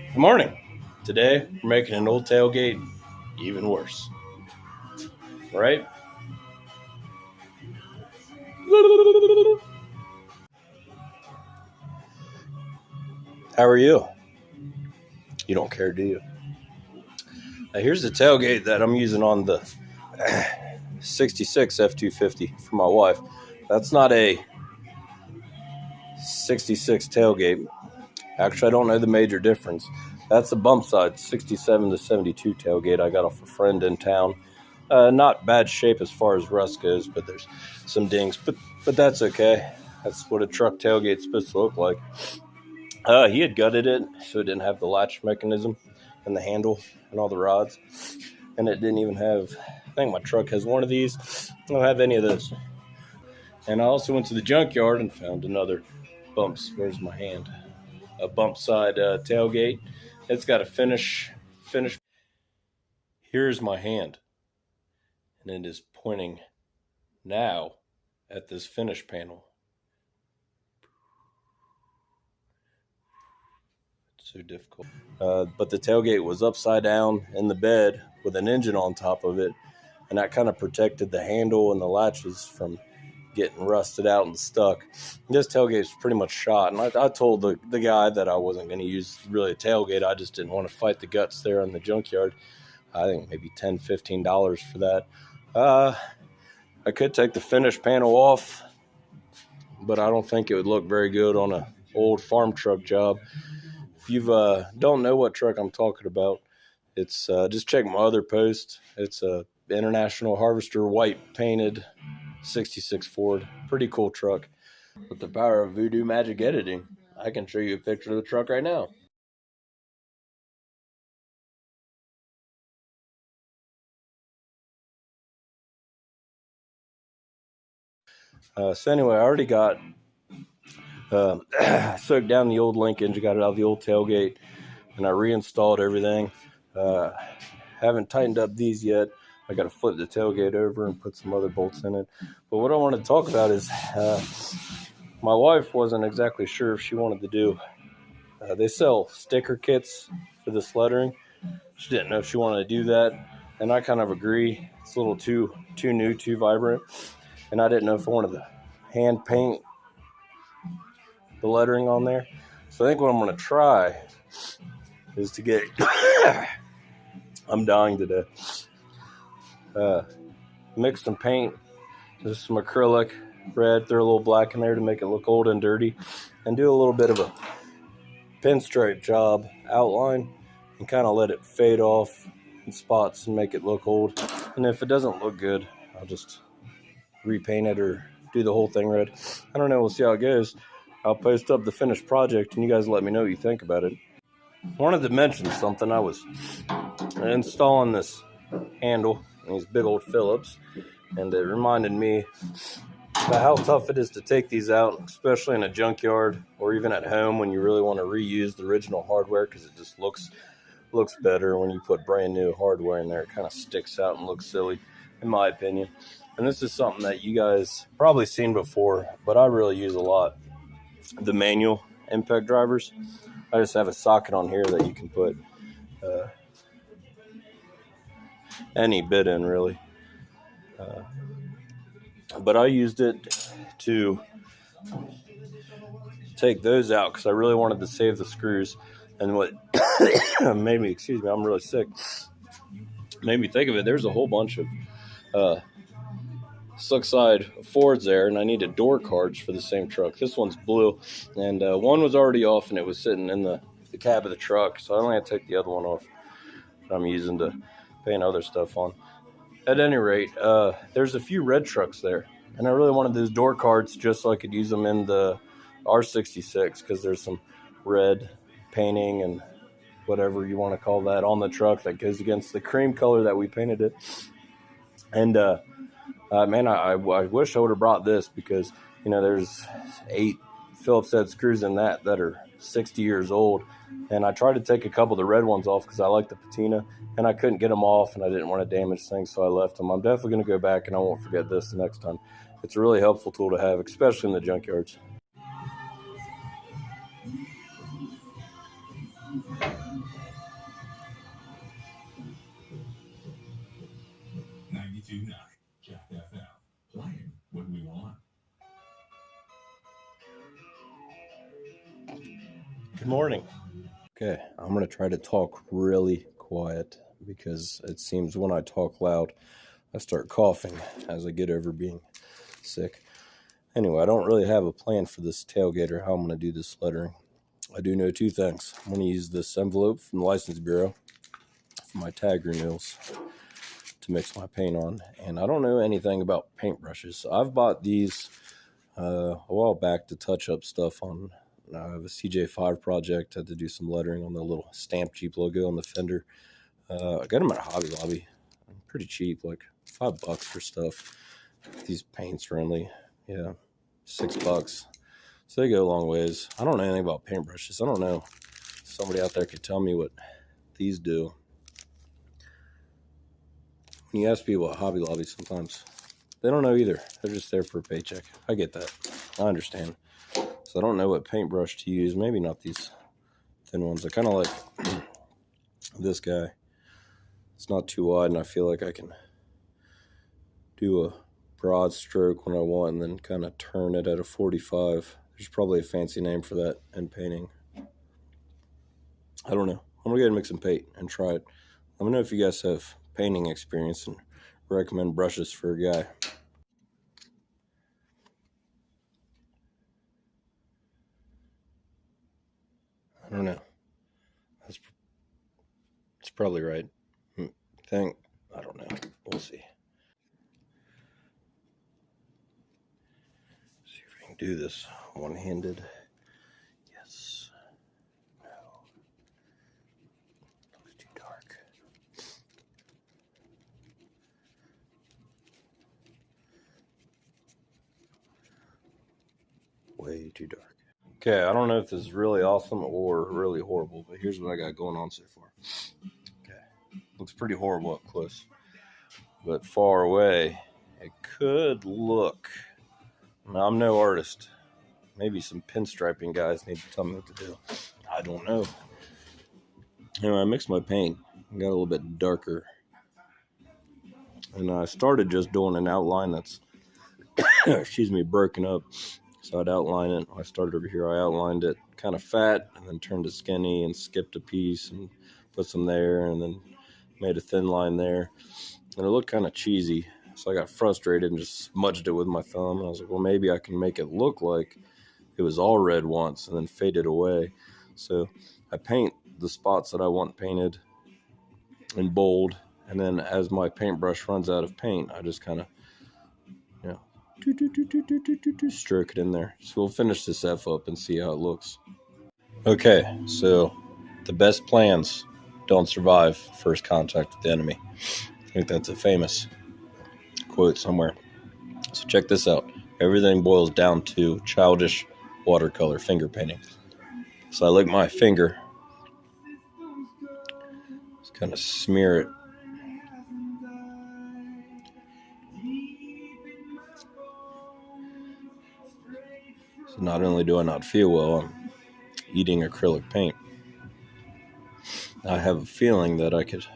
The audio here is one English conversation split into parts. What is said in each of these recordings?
Good morning. Today, we're making an old tailgate even worse. Right? How are you? You don't care, do you? Now, here's the tailgate that I'm using on the 66 F250 for my wife. That's not a 66 tailgate. Actually, I don't know the major difference. That's the bump side, 67 to 72 tailgate I got off a friend in town. Not bad shape as far as rust goes, but there's some dings. But that's okay. That's what a truck tailgate's supposed to look like. He had gutted it, so it didn't have the latch mechanism and the handle and all the rods. And it didn't even have, I think my truck has one of these. I don't have any of those. And I also went to the junkyard and found another bumps. Where's my hand? A bump side tailgate. It's got a finish. Here's my hand. And it is pointing now at this finish panel. So difficult. But the tailgate was upside down in the bed with an engine on top of it, and that kind of protected the handle and the latches from getting rusted out and stuck. This tailgate's pretty much shot, and I told the guy that I wasn't going to use really a tailgate. I just didn't want to fight the guts there in the junkyard. I think maybe $10, $15 for that. I could take the finish panel off, but I don't think it would look very good on an old farm truck job. If you don't know what truck I'm talking about, it's just check my other post. It's a International Harvester white painted 66 Ford. Pretty cool truck. With the power of voodoo magic editing, I can show you a picture of the truck right now. So anyway, I already got soaked down the old link engine, got it out of the old tailgate, and I reinstalled everything. Haven't tightened up these yet. I got to flip the tailgate over and put some other bolts in it. But what I want to talk about is my wife wasn't exactly sure if she wanted to do. They sell sticker kits for this lettering. She didn't know if she wanted to do that, and I kind of agree. It's a little too new, too vibrant, and I didn't know if I wanted to hand paint the lettering on there. So I think what I'm going to try is to get I'm dying today. Mix some paint, just some acrylic red, throw a little black in there to make it look old and dirty, and do a little bit of a pinstripe job outline and kind of let it fade off in spots and make it look old. And if it doesn't look good, I'll just repaint it or do the whole thing red. I don't know, we'll see how it goes. I'll post up the finished project and you guys let me know what you think about it. I wanted to mention something. I was installing this handle and these big old Phillips, and it reminded me about how tough it is to take these out, especially in a junkyard or even at home when you really want to reuse the original hardware, because it just looks better when you put brand new hardware in there. It kind of sticks out and looks silly, in my opinion. And this is something that you guys probably seen before, but I really use a lot. The manual impact drivers. I just have a socket on here that you can put any bit in, really. But I used it to take those out because I really wanted to save the screws. And what made me, I'm really sick, made me think of it, there's a whole bunch of slick side Fords there, and I needed door cards for the same truck. This one's blue, and one was already off, and it was sitting in the cab of the truck, so I only had to take the other one off that I'm using to paint other stuff on. At any rate, there's a few red trucks there, and I really wanted those door cards just so I could use them in the R66, because there's some red painting and whatever you want to call that on the truck that goes against the cream color that we painted it. And man, I wish I would have brought this, because there's 8 Phillips head screws in that are 60 years old, and I tried to take a couple of the red ones off because I like the patina, and I couldn't get them off, and I didn't want to damage things, so I left them. I'm definitely going to go back, and I won't forget this the next time. It's a really helpful tool to have, especially in the junkyards. Good morning. Okay, I'm going to try to talk really quiet because it seems when I talk loud, I start coughing as I get over being sick. Anyway, I don't really have a plan for this tailgate or how I'm going to do this lettering. I do know two things. I'm going to use this envelope from the License Bureau for my tag renewals to mix my paint on. And I don't know anything about paintbrushes. I've bought these a while back to touch up stuff on I have a CJ5 project. Had to do some lettering on the little stamp Jeep logo on the fender. I got them at Hobby Lobby. Pretty cheap, like $5 for stuff. These paints are only, $6. So they go a long ways. I don't know anything about paintbrushes. I don't know if somebody out there could tell me what these do. When you ask people at Hobby Lobby, sometimes they don't know either. They're just there for a paycheck. I get that. I understand. So I don't know what paintbrush to use. Maybe not these thin ones. I kind of like this guy. It's not too wide, and I feel like I can do a broad stroke when I want and then kind of turn it at a 45. There's probably a fancy name for that in painting. I don't know. I'm going to go ahead and mix some paint and try it. Let me know if you guys have painting experience and recommend brushes for a guy. I don't know. That's probably right. I don't know. We'll see. See if I can do this one-handed. Yes. No. Looks too dark. Way too dark. Okay, I don't know if this is really awesome or really horrible, but here's what I got going on so far. Okay, looks pretty horrible up close, but far away, it could look. Now, I'm no artist. Maybe some pinstriping guys need to tell me what to do. I don't know. Anyway, I mixed my paint. Got a little bit darker. And I started just doing an outline that's, broken up. So I'd outline it. I started over here. I outlined it kind of fat and then turned it skinny and skipped a piece and put some there and then made a thin line there. And it looked kind of cheesy. So I got frustrated and just smudged it with my thumb. And I was like, well, maybe I can make it look like it was all red once and then fade it away. So I paint the spots that I want painted in bold. And then as my paintbrush runs out of paint, I just kind of, stroke it in there. So we'll finish this F up and see how it looks. Okay, so the best plans don't survive first contact with the enemy. I think that's a famous quote somewhere. So check this out. Everything boils down to childish watercolor finger painting. So I lick my finger, just kind of smear it. So not only do I not feel well, I'm eating acrylic paint. I have a feeling that I could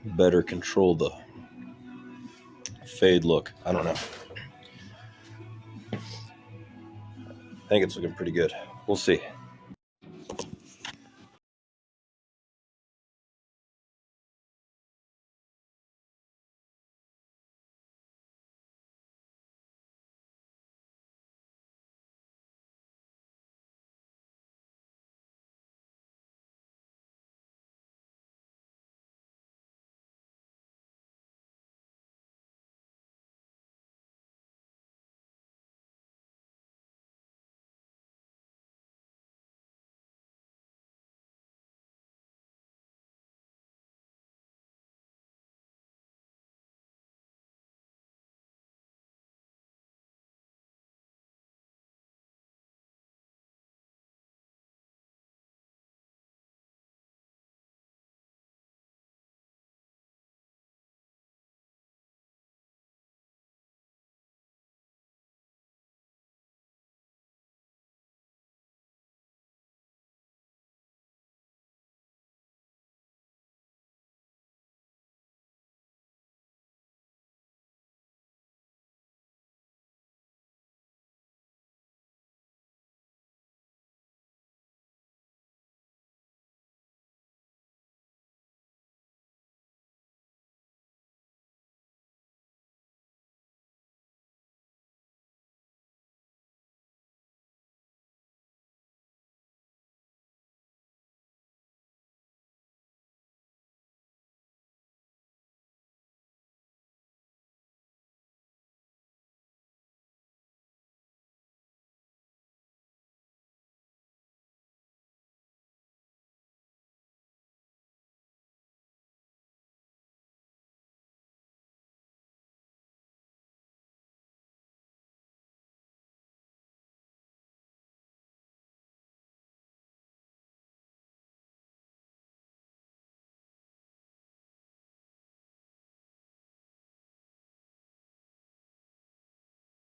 better control the fade look. I don't know. I think it's looking pretty good. We'll see.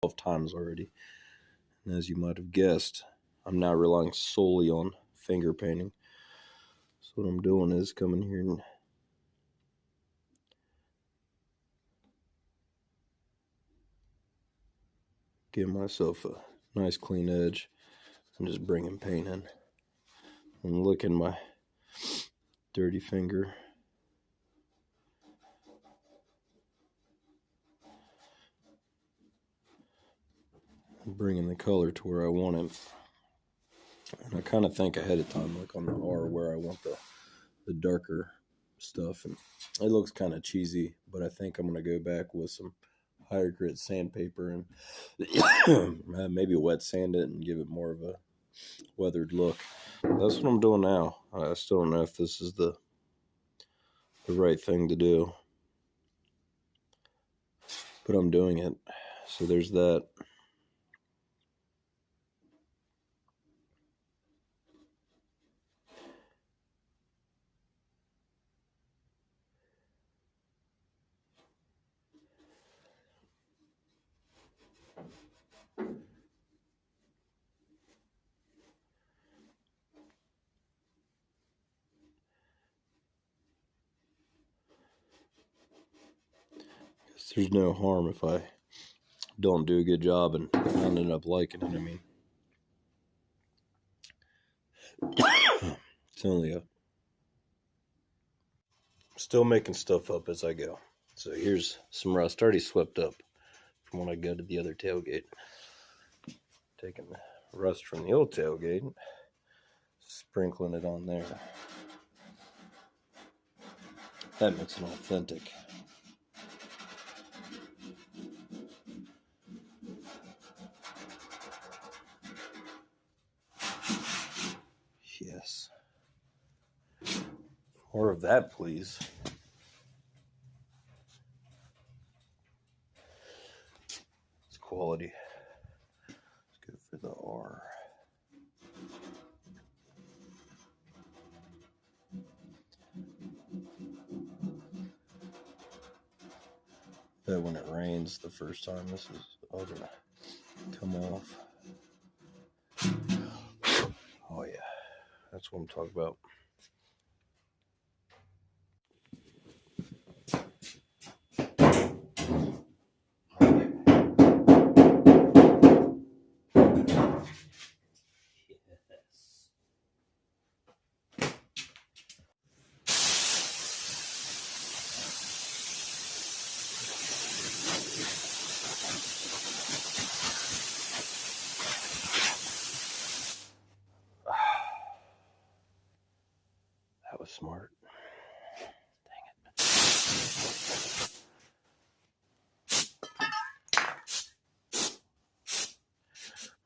12 times already. And as you might have guessed, I'm now relying solely on finger painting. So what I'm doing is coming here and give myself a nice clean edge and just bringing paint in and licking my dirty finger. And bringing the color to where I want it. And I kind of think ahead of time, like on the R, where I want the darker stuff. And it looks kind of cheesy, but I think I'm going to go back with some higher grit sandpaper and maybe wet sand it and give it more of a weathered look. That's what I'm doing now. I still don't know if this is the right thing to do, but I'm doing it. So there's that. There's no harm if I don't do a good job and not end up liking it. I mean, it's only still making stuff up as I go. So here's some rust already swept up from when I go to the other tailgate. Taking the rust from the old tailgate, sprinkling it on there. That makes it authentic. Yes. More of that, please. It's quality. Let's go for the R. Bet when it rains the first time, this is all gonna come off. Oh yeah, that's what I'm talking about. That was smart. Dang it.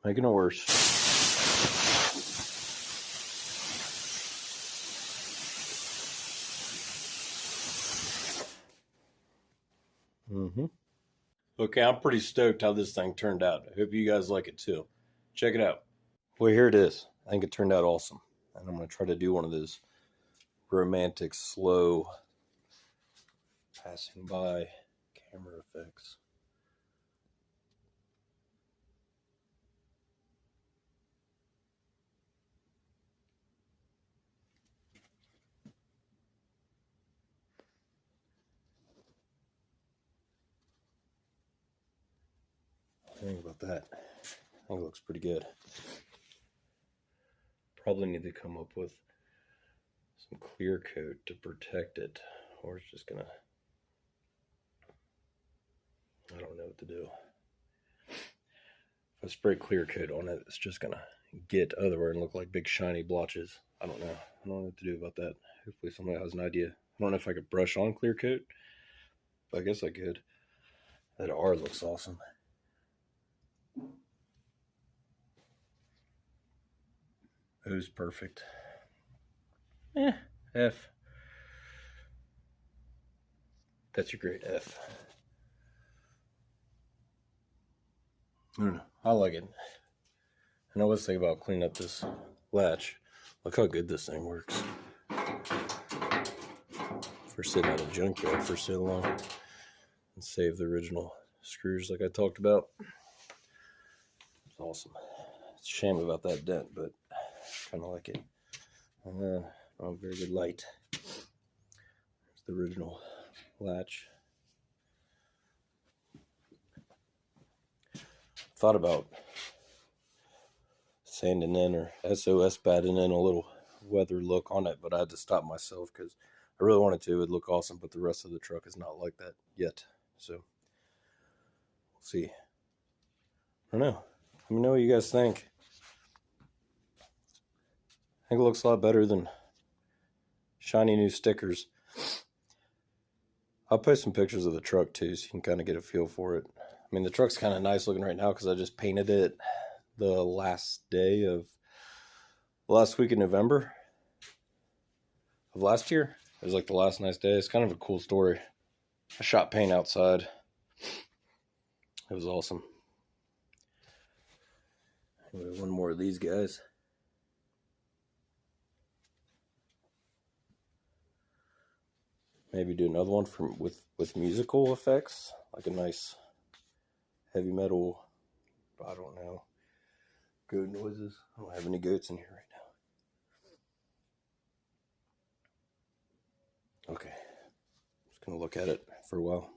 Making it worse. Okay, I'm pretty stoked how this thing turned out. I hope you guys like it too. Check it out. Well, here it is. I think it turned out awesome. And I'm going to try to do one of those romantic, slow, passing by camera effects. Think about that. I think it looks pretty good. Probably need to come up with some clear coat to protect it, or it's just gonna, I don't know what to do. If I spray clear coat on it, it's just gonna get otherwhere and look like big shiny blotches. I don't know. I don't know what to do about that. Hopefully somebody has an idea. I don't know if I could brush on clear coat, but I guess I could. That R looks awesome. O's perfect. F. That's your grade, F. I don't know. I like it. And I was thinking about cleaning up this latch. Look how good this thing works. For sitting at a junkyard for so long. And save the original screws like I talked about. It's awesome. It's a shame about that dent, but kind of like it. Very good light. There's the original latch. Thought about sanding in or SOS batting in a little weather look on it, but I had to stop myself because I really wanted to. It would look awesome, but the rest of the truck is not like that yet. So we'll see. I don't know. Let me know what you guys think. I think it looks a lot better than shiny new stickers. I'll post some pictures of the truck too, so you can kind of get a feel for it. I mean, the truck's kind of nice looking right now because I just painted it the last day of last week in November of last year. It was like the last nice day. It's kind of a cool story. I shot paint outside. It was awesome. Anyway, one more of these guys. Maybe do another one with musical effects, like a nice heavy metal, I don't know, goat noises. I don't have any goats in here right now. Okay, just gonna look at it for a while.